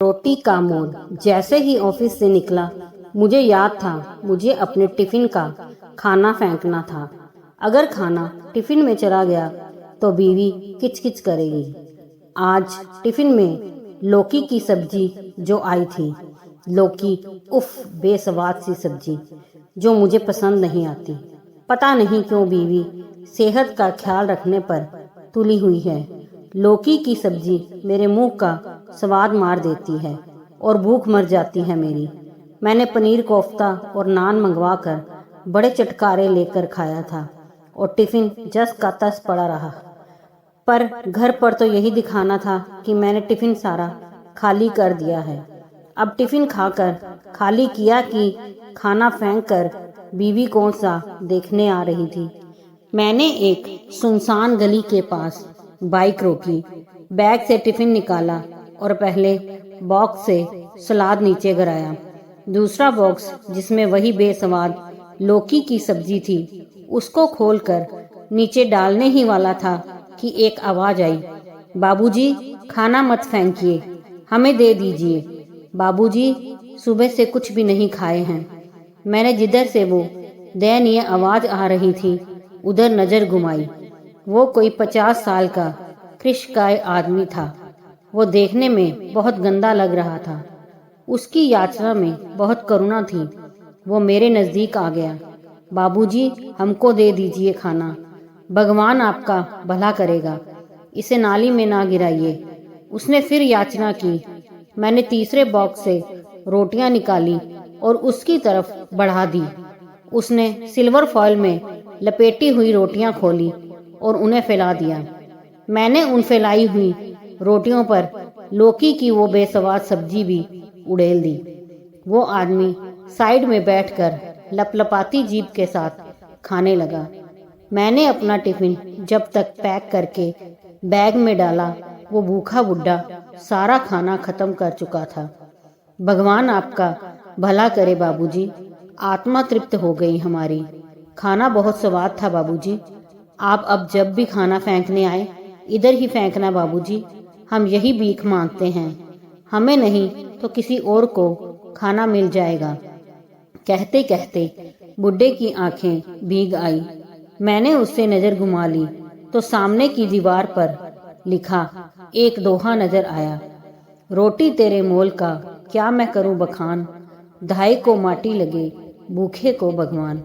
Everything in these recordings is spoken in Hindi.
रोटी का मोल। जैसे ही ऑफिस से निकला मुझे याद था मुझे अपने टिफिन का खाना फेंकना था। अगर खाना टिफिन में चला गया तो बीवी किचकिच करेगी। आज टिफिन में लौकी की सब्जी जो आई थी, लौकी उफ, बेस्वाद सी सब्जी जो मुझे पसंद नहीं आती। पता नहीं क्यों बीवी सेहत का ख्याल रखने पर तुली हुई है। लौकी की सब्जी मेरे मुंह का स्वाद मार देती है और भूख मर जाती है मेरी। मैंने पनीर कोफ्ता और नान मंगवा कर बड़े चटकारे लेकर खाया था और टिफिन जस का तस पड़ा रहा। पर घर पर तो यही दिखाना था कि मैंने टिफिन सारा खाली कर दिया है। अब टिफिन खाकर खाली किया कि खाना फेंक कर बीवी कौन सा देखने आ रही थी। मैंने एक सुनसान गली के पास बाइक रोकी, बैग से टिफिन निकाला और पहले बॉक्स से सलाद नीचे गिराया। दूसरा बॉक्स जिसमें वही बेस्वाद लौकी की सब्जी थी, उसको खोलकर नीचे डालने ही वाला था कि एक आवाज आई, बाबूजी खाना मत फेंकिए, हमें दे दीजिए। बाबूजी सुबह से कुछ भी नहीं खाए हैं। मैंने जिधर से वो दयनीय आवाज आ रही थी उधर नजर घुमाई। वो कोई 50 साल का कृशकाय आदमी था। वो देखने में बहुत गंदा लग रहा था। उसकी याचना में बहुत करुणा थी। वो मेरे नजदीक आ गया। बाबूजी हमको दे दीजिए खाना, भगवान आपका भला करेगा, इसे नाली में ना गिराइए। उसने फिर याचना की। मैंने तीसरे बॉक्स से रोटियां निकाली और उसकी तरफ बढ़ा दी। उसने सिल्वर फॉइल में लपेटी हुई रोटियां खोली और उन्हें फैला दिया। मैंने उन फैलाई हुई रोटियों पर लौकी की वो बेस्वाद सब्जी भी उड़ेल दी। वो आदमी साइड में बैठकर लपलपाती जीभ के साथ खाने लगा। मैंने अपना टिफिन जब तक पैक करके बैग में डाला, वो भूखा बुड्ढा सारा खाना खत्म कर चुका था। भगवान आपका भला करे बाबूजी, आत्मा तृप्त हो गई हमारी। खाना बहुत स्वाद था बाबूजी। आप अब जब भी खाना फेंकने आए इधर ही फेंकना बाबूजी, हम यही भीख मांगते हैं। हमें नहीं तो किसी और को खाना मिल जाएगा। कहते कहते बुड्ढे की आंखें भीग आई। मैंने उससे नजर घुमा ली तो सामने की दीवार पर लिखा एक दोहा नजर आया, रोटी तेरे मोल का क्या मैं करूं बखान, धाई को माटी लगे भूखे को भगवान।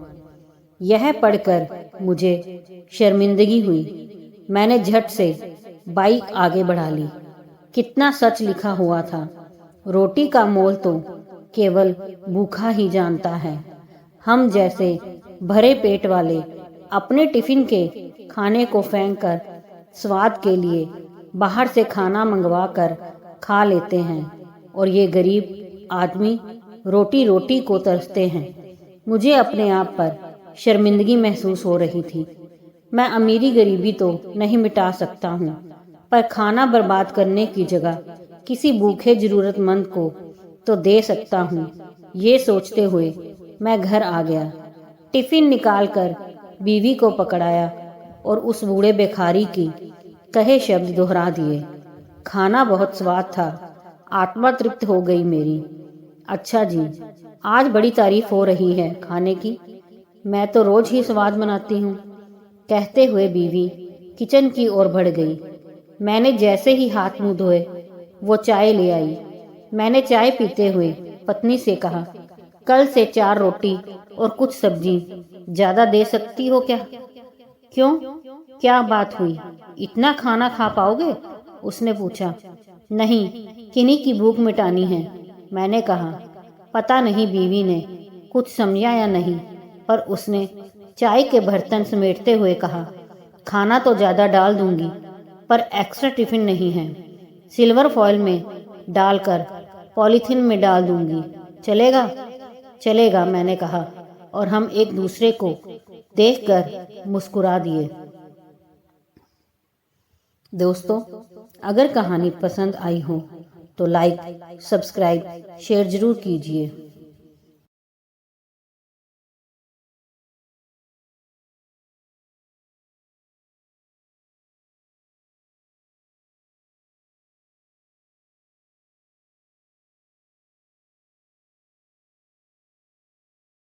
यह पढ़कर मुझे शर्मिंदगी हुई। मैंने झट से बाइक आगे बढ़ा ली। कितना सच लिखा हुआ था, रोटी का मोल तो केवल भूखा ही जानता है। हम जैसे भरे पेट वाले अपने टिफिन के खाने को फेंक कर स्वाद के लिए बाहर से खाना मंगवा कर खा लेते हैं और ये गरीब आदमी रोटी रोटी को तरसते हैं। मुझे अपने आप पर शर्मिंदगी महसूस हो रही थी। मैं अमीरी गरीबी तो नहीं मिटा सकता हूँ, पर खाना बर्बाद करने की जगह किसी भूखे जरूरतमंद को तो दे सकता हूँ। ये सोचते हुए मैं घर आ गया। टिफिन निकालकर बीवी को पकड़ाया और उस बूढ़े भिखारी की कहे शब्द दोहरा दिए। खाना बहुत स्वाद था, आत्मा तृप्त हो गई मेरी। अच्छा जी, आज बड़ी तारीफ हो रही है खाने की, मैं तो रोज ही स्वाद बनाती हूँ। कहते हुए बीवी किचन की ओर बढ़ गई। मैंने जैसे ही हाथ मुंह धोए वो चाय ले आई। मैंने चाय पीते हुए पत्नी से कहा, कल से 4 रोटी और कुछ सब्जी ज्यादा दे सकती हो क्या? क्यों, क्या बात हुई, इतना खाना खा पाओगे? उसने पूछा। नहीं, किन्हीं की भूख मिटानी है, मैंने कहा। पता नहीं बीवी ने कुछ समझा या नहीं, पर उसने चाय के बर्तन समेटते हुए कहा, खाना तो ज्यादा डाल दूंगी, पर एक्स्ट्रा टिफिन नहीं है। सिल्वर फॉइल में डालकर पॉलीथिन में डाल दूंगी, चलेगा? चलेगा, मैंने कहा और हम एक दूसरे को देखकर मुस्कुरा दिए। दोस्तों, अगर कहानी पसंद आई हो तो लाइक, सब्सक्राइब, शेयर जरूर कीजिए।